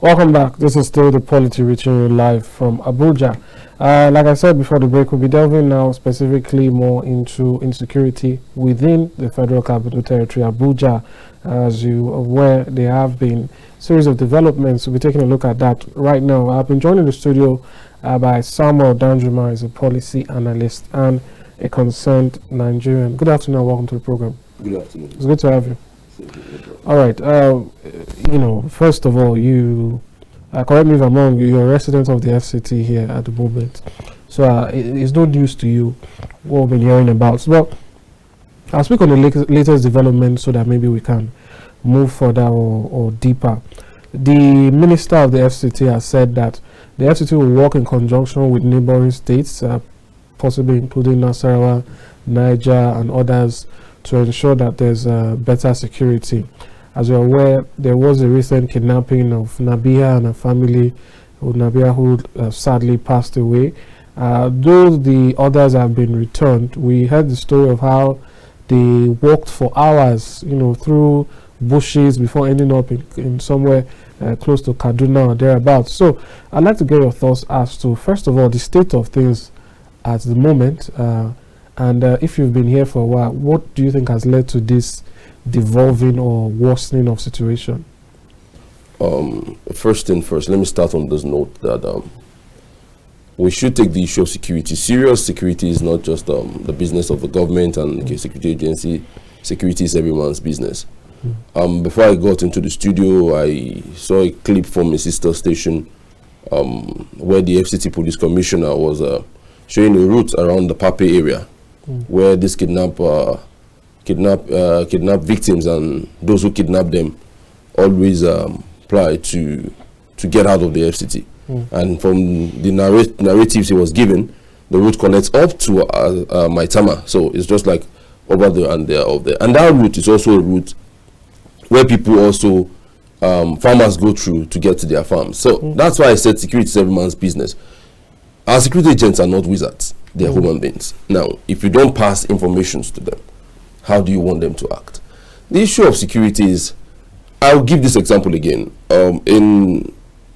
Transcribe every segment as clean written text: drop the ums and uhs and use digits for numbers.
Welcome back. This is still the POLITY reaching you live from Abuja. Like I said before the break, we'll be delving now specifically more into insecurity within the Federal Capital Territory, Abuja. As you are aware, there have been a series of developments. We'll be taking a look at that right now. I've been joined in the studio by Samuel Danjuma, is a policy analyst and a concerned Nigerian. Good afternoon and welcome to the program. Good afternoon. It's good to have you. All right. First of all, you correct me if I'm wrong. You're a resident of the FCT here at the moment, so it's no news to you what we've been hearing about. Well, I'll speak on the latest development so that maybe we can move further or deeper. The minister of the FCT has said that the FCT will work in conjunction with neighboring states, possibly including Nasarawa, Niger, and others, to ensure that there's better security. As you're aware, there was a recent kidnapping of Nabia and her family, Nabia who sadly passed away. Though the others have been returned, we heard the story of how they walked for hours, through bushes before ending up in somewhere close to Kaduna or thereabouts. So I'd like to get your thoughts as to, first of all, the state of things at the moment. And if you've been here for a while, what do you think has led to this devolving or worsening of situation? First thing first, let me start on this note that we should take the issue of security serious. Security is not just the business of the government and the security agency. Security is everyone's business. Before I got into the studio, I saw a clip from a sister station where the FCT police commissioner was showing a route around the Pape area, where this kidnap victims and those who kidnap them always apply to get out of the FCT. And from the narratives he was given, the route connects up to Maitama, so it's just like over there and there, over there. And that route is also a route where people also farmers go through to get to their farms. So that's why I said security is every man's business. Our security agents are not wizards. They are human beings. Now, if you don't pass information to them, how do you want them to act? The issue of security is, I'll give this example again. In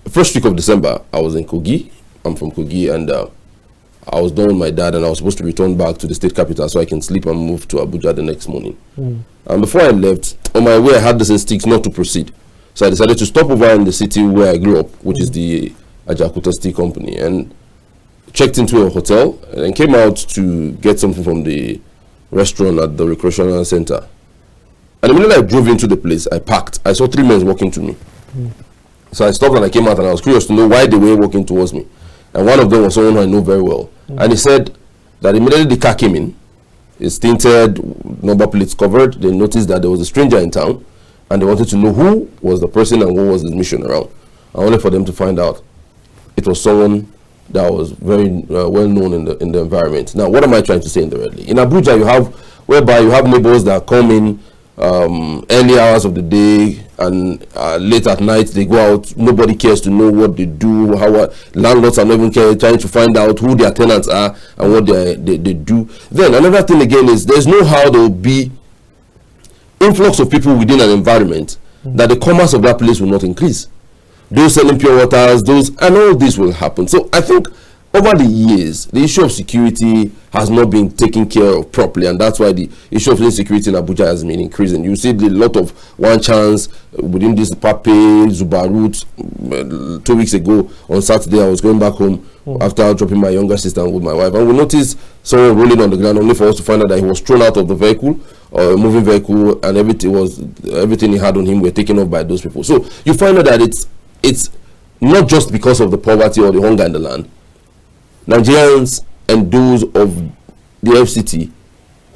the first week of December, I was in Kogi. I'm from Kogi, and I was done with my dad, and I was supposed to return back to the state capital so I can sleep and move to Abuja the next morning. And before I left, on my way, I had this instinct not to proceed. So I decided to stop over in the city where I grew up, which is the Ajakuta Tea Company, and checked into a hotel and then came out to get something from the restaurant at the recreational center. And the minute I drove into the place, I parked. I saw 3 men walking to me. So I stopped and I came out, and I was curious to know why they were walking towards me. And one of them was someone who I know very well. And he said that immediately the car came in, it's tinted, number plates covered. They noticed that there was a stranger in town, and they wanted to know who was the person and what was his mission around. And only for them to find out it was someone that was very well known in the environment. Now, what am I trying to say indirectly? In Abuja, you have neighbors that come in early hours of the day, and late at night they go out. Nobody cares to know what they do. How landlords are not even trying to find out who their tenants are and what they do. Then another thing again is, there's no how there will be influx of people within an environment that the commerce of that place will not increase. Those selling pure waters, and all this will happen. So I think over the years, the issue of security has not been taken care of properly, and that's why the issue of insecurity in Abuja has been increasing. You see a lot of one chance within this Pape, Zuba route. 2 weeks ago on Saturday, I was going back home after dropping my younger sister with my wife, and we noticed someone rolling on the ground, only for us to find out that he was thrown out of the vehicle, or a moving vehicle, and everything he had on him were taken off by those people. So you find out that it's not just because of the poverty or the hunger in the land. Nigerians and those of the FCT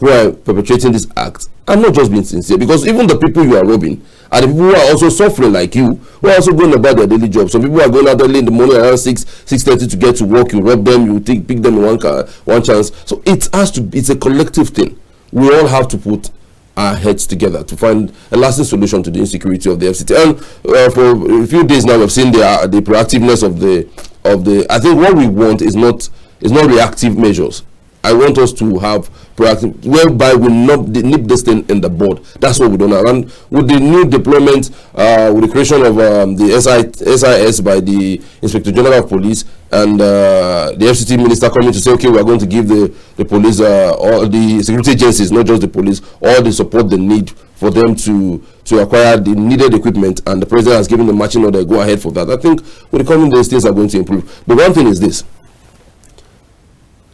who are perpetrating this act are not just being sincere, because even the people you are robbing are the people who are also suffering like you, who are also going about their daily job. Some people are going out early in the morning around 6:30 to get to work. You rob them, you pick them in one chance. So it's a collective thing. We all have to put our heads together to find a lasting solution to the insecurity of the FCT. And for a few days now, we've seen the proactiveness of the. I think what we want is not reactive measures. I want us to have proactive, whereby we not nip this thing in the bud. That's what we don't have. And with the new deployment, with the creation of the SIS by the Inspector General of Police and the FCT Minister coming to say, okay, we are going to give the police, all the security agencies, not just the police, all the support they need for them to acquire the needed equipment, and the President has given the marching order, go ahead for that. I think with the coming days, things are going to improve. But one thing is this: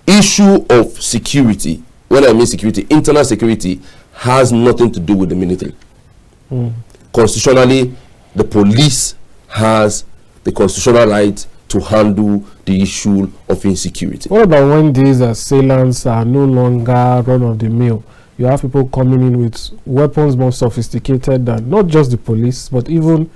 issue of security, when I mean security, internal security, has nothing to do with the military. Constitutionally, the police has the constitutional right to handle the issue of insecurity. What about when these assailants are no longer run-of-the-mill? You have people coming in with weapons more sophisticated than not just the police, but even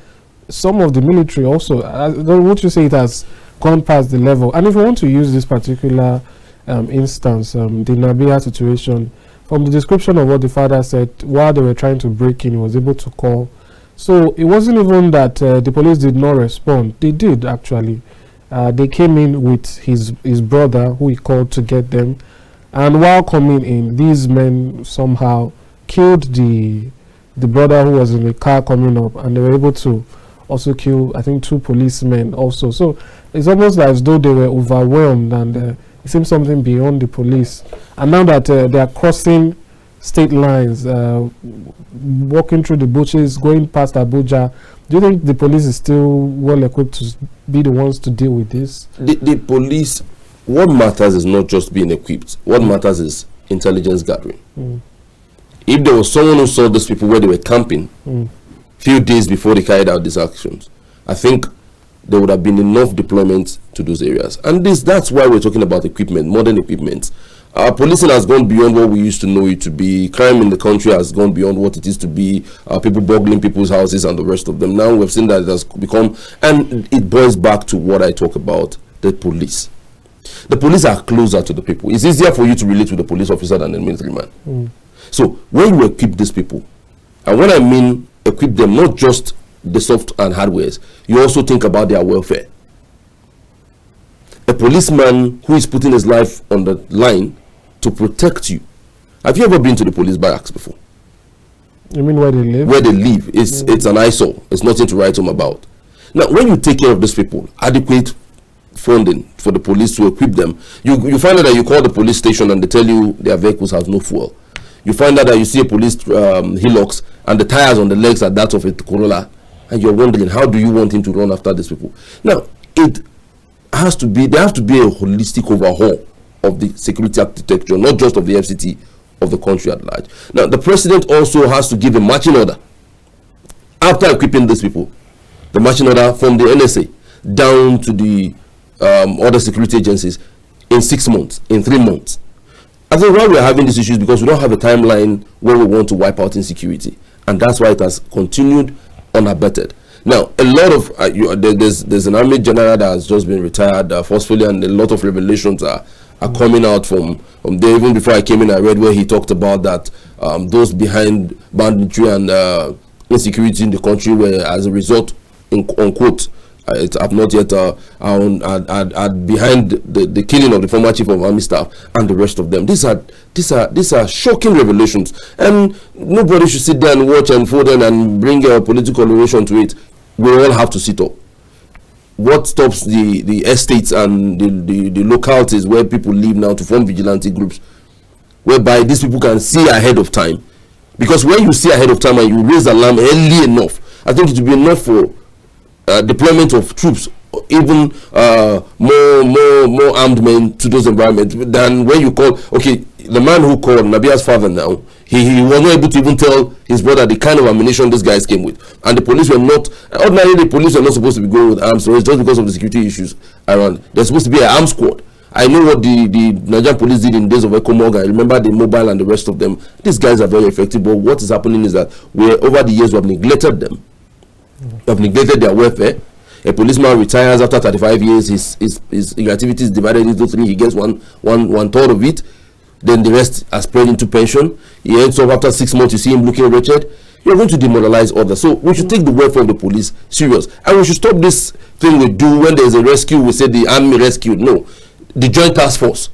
some of the military also. Won't you say it has gone past the level? And if we want to use this particular instance, the Nabia situation, from the description of what the father said, while they were trying to break in, he was able to call. So it wasn't even that the police did not respond. They did, actually. They came in with his brother, who he called to get them. And while coming in, these men somehow killed the brother who was in the car coming up, and they were able to also kill, I think, 2 policemen also. So it's almost as though they were overwhelmed, and it seems something beyond the police. And now that they are crossing state lines, walking through the bushes, going past Abuja, do you think the police is still well equipped to be the ones to deal with this? The police, what matters is not just being equipped. What matters is intelligence gathering. If there was someone who saw these people where they were camping few days before they carried out these actions, I think there would have been enough deployment to those areas. And that's why we're talking about equipment, modern equipment. Our policing has gone beyond what we used to know it to be. Crime in the country has gone beyond what it is to be. People burgling people's houses and the rest of them. Now we've seen that it has become, and it boils back to what I talk about, the police. The police are closer to the people. It's easier for you to relate with the police officer than the military man. So when you equip these people, and when I mean equip them, not just the soft and hardwares, you also think about their welfare. A policeman who is putting his life on the line to protect you. Have you ever been to the police barracks before? You mean where they live? Where they live. It's an eyesore. It's nothing to write home about. Now, when you take care of these people, adequate funding for the police to equip them, you find out that you call the police station and they tell you their vehicles have no fuel. You find out that you see a police Hilux and the tires on the legs are that of a Corolla, and you're wondering, how do you want him to run after these people? Now, there has to be a holistic overhaul of the security architecture, not just of the FCT, of the country at large. Now, the president also has to give a marching order after equipping these people, the marching order from the NSA down to the other security agencies in 6 months, in 3 months. I think why we are having these issues because we don't have a timeline where we want to wipe out insecurity, and that's why it has continued unabated. Now, a lot of there's an army general that has just been retired forcefully, and a lot of revelations are coming out from there. Even before I came in, I read where he talked about that those behind banditry and insecurity in the country were, as a result, unquote, have not yet behind the killing of the former chief of army staff and the rest of them. These are shocking revelations, and nobody should sit there and watch and fold them and bring a political relation to it. We all have to sit up. What stops the estates and the localities where people live now to form vigilante groups, whereby these people can see ahead of time? Because when you see ahead of time and you raise alarm early enough, I think it will be enough for deployment of troops, even more armed men to those environments than when you call. Okay, the man who called Nabia's father now, he was not able to even tell his brother the kind of ammunition these guys came with, and the police were not. Ordinarily, the police are not supposed to be going with arms, so it's just because of the security issues around. There's supposed to be an armed squad. I know what the Nigerian police did in days of Ecomog. I remember the mobile and the rest of them. These guys are very effective, but what is happening is that over the years we have neglected them. We have neglected their welfare. A policeman retires after 35 years. His activity is divided into 3. He gets one third of it. Then the rest are spread into pension. He ends up after 6 months. You see him looking wretched. You're going to demoralize others. So we should take the welfare of the police serious, and we should stop this thing we do when there is a rescue. We say the army rescued. No, the joint task force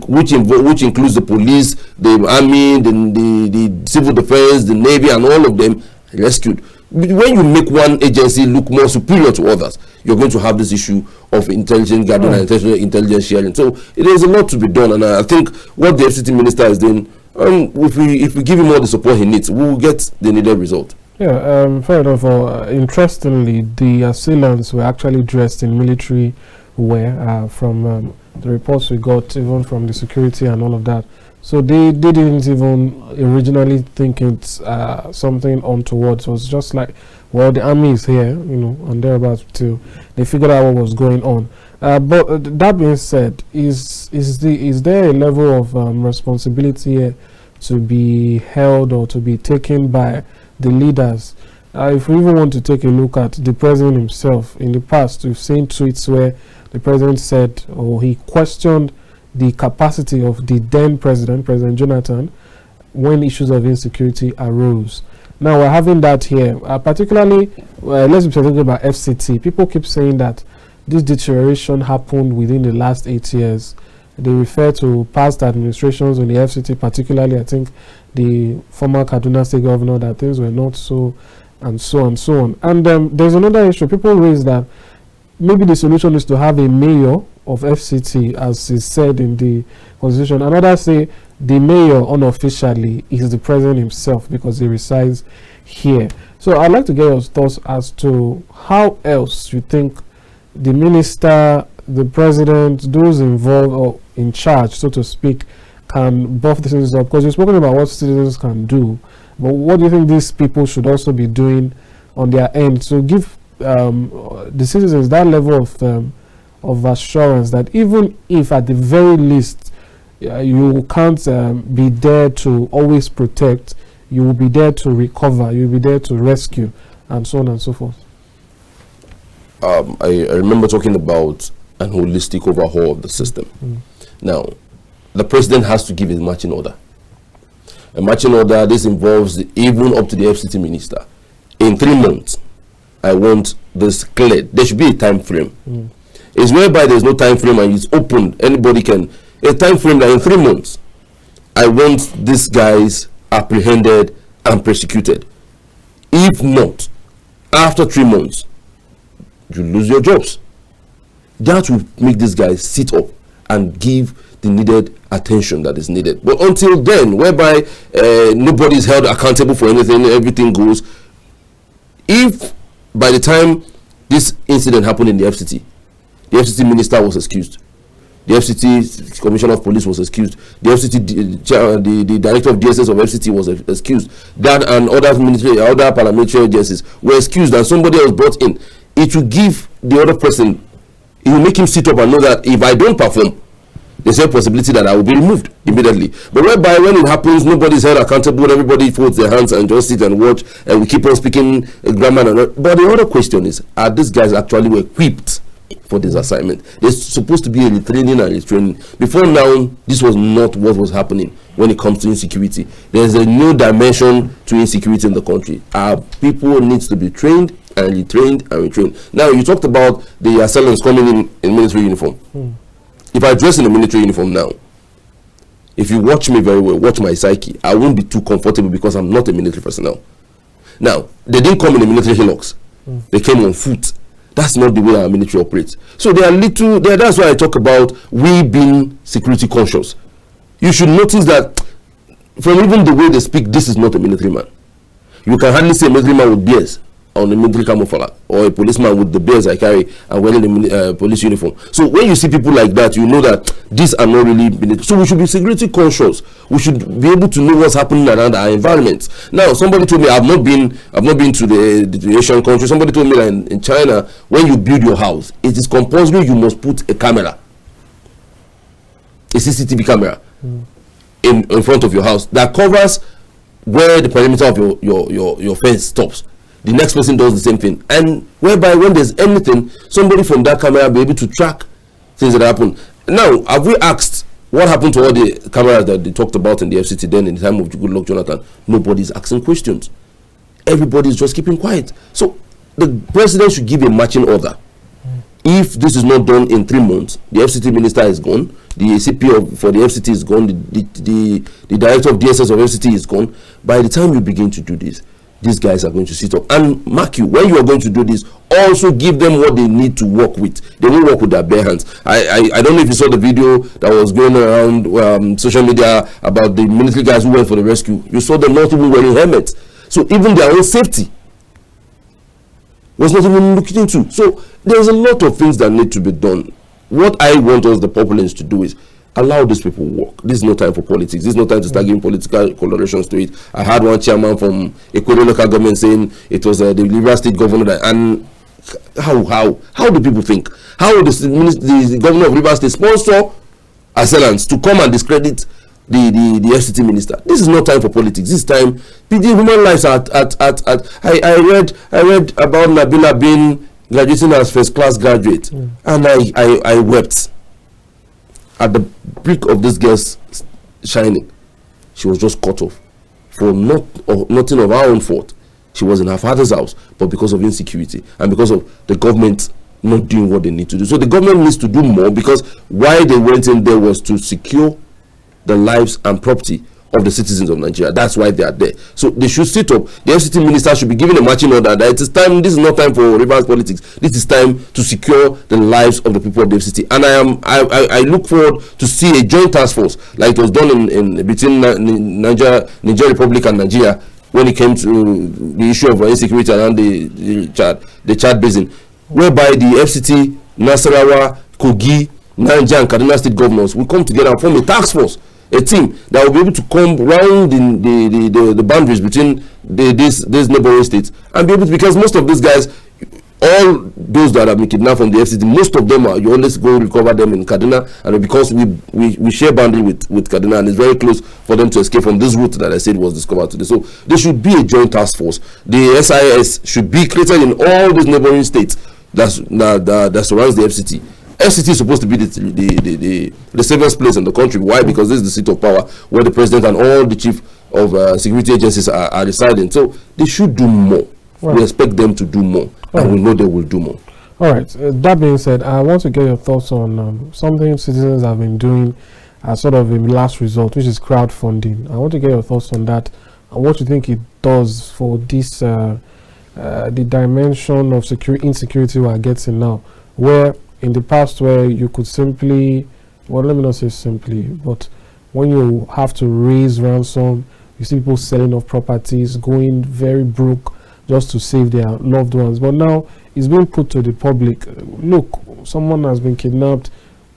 which includes the police, the army, the civil defense, the navy, and all of them rescued. When you make one agency look more superior to others, you're going to have this issue of intelligence gathering and intelligence sharing. So there's a lot to be done, and I think what the FCT minister is doing, if we give him all the support he needs, we will get the needed result. Yeah, fair enough. Interestingly, the assailants were actually dressed in military wear from the reports we got, even from the security and all of that. So they didn't even originally think it's something untoward. So it was just like, well, the army is here, and thereabouts too. They figured out what was going on. But that being said, is there a level of responsibility here to be held or to be taken by the leaders? If we even want to take a look at the president himself, in the past we've seen tweets where the president said, or he questioned the capacity of the then President Jonathan, when issues of insecurity arose. Now we're having that here, particularly, let's be talking about FCT. People keep saying that this deterioration happened within the last 8 years. They refer to past administrations on the FCT, particularly, I think, the former Kaduna State governor, that things were not so, and so and so on. And there's another issue. People raise that maybe the solution is to have a mayor of FCT, as is said in the constitution. And others say the mayor unofficially is the president himself because he resides here. So I'd like to get your thoughts as to how else you think the minister, the president, those involved or in charge, so to speak, can buff the citizens up. Because you've spoken about what citizens can do, but what do you think these people should also be doing on their end to give the citizens that level of assurance that even if at the very least you can't be there to always protect, you will be there to recover, you'll be there to rescue, and so on and so forth? I remember talking about an holistic overhaul of the system. Now, the president has to give his marching order. A marching order, this involves even up to the FCT minister. In 3 months, I want this cleared. There should be a time frame. It's whereby there's no time frame and it's open. Anybody can. A time frame that in 3 months, I want these guys apprehended and prosecuted. If not, after 3 months, you lose your jobs. That will make these guys sit up and give the needed attention that is needed. But until then, whereby nobody is held accountable for anything, everything goes. If by the time this incident happened in the FCT minister was excused, the FCT commissioner of police was excused, the FCT the director of DSS of FCT was excused, that and other parliamentary agencies were excused, and somebody else brought in, it will give the other person, it will make him sit up and know that if I don't perform, there's a possibility that I will be removed immediately. But whereby when it happens, nobody's held accountable, everybody folds their hands and just sit and watch, and we keep on speaking grammar. But the other question is, are these guys actually equipped for this assignment? There's supposed to be a retraining and retraining. Before now, this was not what was happening when it comes to insecurity. There's a new dimension to insecurity in the country. Our people needs to be trained and retrained and retrained. Now, you talked about the assailants coming in military uniform. If I dress in a military uniform now, if you watch me very well, watch my psyche, I won't be too comfortable because I'm not a military personnel. Now, they didn't come in a military hillocks. They came on foot. That's not the way our military operates. So they are little, that's why I talk about we being security conscious. You should notice that from even the way they speak, this is not a military man. You can hardly see a military man with beards on a military camouflage, or a policeman with the bears I carry and wearing the police uniform. So when you see people like that, you know that these are not really military. So we should be security conscious. We should be able to know what's happening around our environment. Now, somebody told me, I've not been to the Asian country. Somebody told me that in China, when you build your house, it is compulsory you must put a camera, a CCTV camera in front of your house that covers where the perimeter of your fence stops. The next person does the same thing, and whereby when there's anything, somebody from that camera will be able to track things that happen. Now, have we asked what happened to all the cameras that they talked about in the FCT then in the time of Goodluck Jonathan? Nobody's asking questions. Everybody's just keeping quiet. So the president should give a marching order If this is not done in 3 months, the FCT minister is gone, the CP for the FCT is gone, the director of DSS of FCT is gone. By the time you begin to do this, these guys are going to sit up. And mark you, when you are going to do this, also give them what they need to work with. They won't work with their bare hands. I don't know if you saw the video that was going around social media about the military guys who went for the rescue. You saw them not even wearing helmets. So even their own safety was not even looked into. So there's a lot of things that need to be done. What I want us, the populace, to do is allow these people work. This is no time for politics. This is no time to start giving political colorations to it. I had one chairman from Ecuador local government saying it was the Rivers State governor that, and how do people think? How would the governor of Rivers State sponsor assailants to come and discredit the FCT minister? This is not time for politics. This time, the human lives are I read about Nabila being graduating as first class graduate, and I wept at the brick of this girl's shining. She was just cut off for nothing of her own fault. She was in her father's house, but because of insecurity and because of the government not doing what they need to do. So the government needs to do more, because why they went in there was to secure the lives and property of the citizens of Nigeria. That's why they are there. So they should sit up. The FCT minister should be given a marching order that it is time. This is not time for reverse politics. This is time to secure the lives of the people of the FCT. And I look forward to see a joint task force like it was done in between Niger Republic and Nigeria when it came to the issue of insecurity around the Chad Basin, whereby the FCT, Nasarawa, Kogi, Niger, and Kaduna state governors will come together and form a task force, a team that will be able to come round the boundaries between these neighboring states and be able to, because most of these guys, all those that have been kidnapped from the FCT, most of them you always go recover them in Kaduna, and because we share boundary with Kaduna, and it's very close for them to escape from this route that I said was discovered today. So there should be a joint task force. The SIS should be created in all these neighboring states that surrounds the FCT. FCT is supposed to be the safest place in the country. Why? Because this is the seat of power where the president and all the chief of security agencies are residing. So they should do more. Right. We expect them to do more, and we know they will do more. All right. That being said, I want to get your thoughts on something citizens have been doing as sort of a last resort, which is crowdfunding. I want to get your thoughts on that and what you think it does for this the dimension of insecurity we are getting now, where in the past where you could simply, well, let me not say simply, but when you have to raise ransom, you see people selling off properties, going very broke just to save their loved ones. But now it's being put to the public. Look, someone has been kidnapped,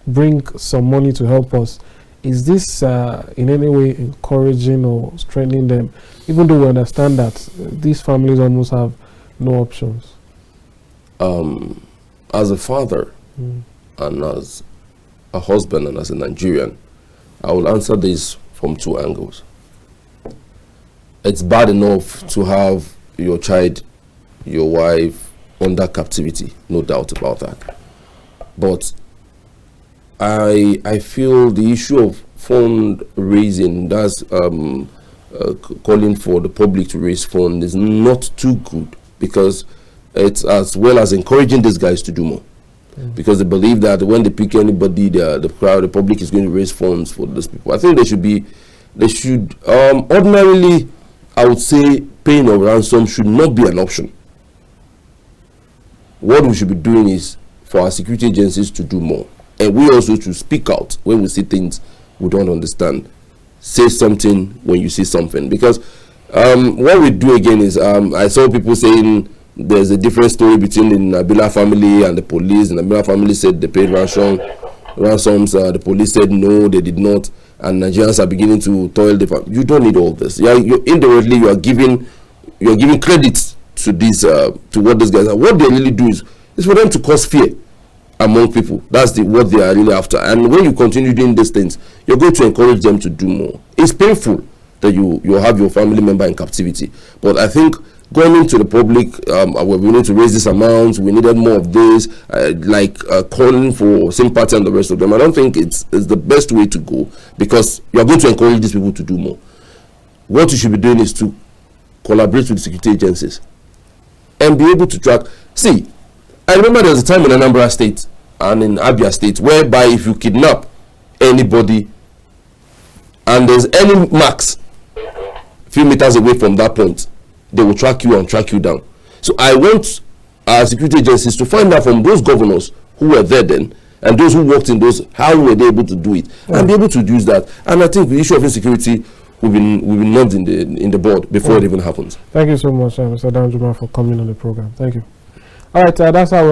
bring some money to help us. Is this in any way encouraging or strengthening them, even though we understand that these families almost have no options? As a father and as a husband and as a Nigerian, I will answer this from two angles. It's bad enough to have your child, your wife under captivity, no doubt about that. But I feel the issue of fundraising, that's calling for the public to raise funds, is not too good, because it's as well as encouraging these guys to do more. Because they believe that when they pick anybody, the crowd, the public is going to raise funds for these people. I think they should ordinarily, I would say, paying a ransom should not be an option. What we should be doing is for our security agencies to do more. And we also should speak out when we see things we don't understand. Say something when you see something. Because what we do again is, I saw people saying there's a different story between the Nabila family and the police. The Nabila family said they paid ransoms. The police said no, they did not. And Nigerians are beginning to toil the family. You don't need all this. You're indirectly you are giving credit to this to what these guys are. What they really do is for them to cause fear among people. That's what they are really after. And when you continue doing these things, you're going to encourage them to do more. It's painful that you have your family member in captivity, but I think going into the public, we need to raise this amount, we needed more of this, calling for sympathy and the rest of them. I don't think it's the best way to go, because you're going to encourage these people to do more. What you should be doing is to collaborate with the security agencies and be able to track. See, I remember there was a time in Anambra State and in Abia State whereby if you kidnap anybody and there's any marks a few meters away from that point, they will track you and track you down. So I want our security agencies to find out from those governors who were there then and those who worked in those, how were they able to do it, and be able to use that. And I think the issue of insecurity will be numbed in the board before it even happens. Thank you so much, Mr. Danjuma, for coming on the program. Thank you. All right, that's how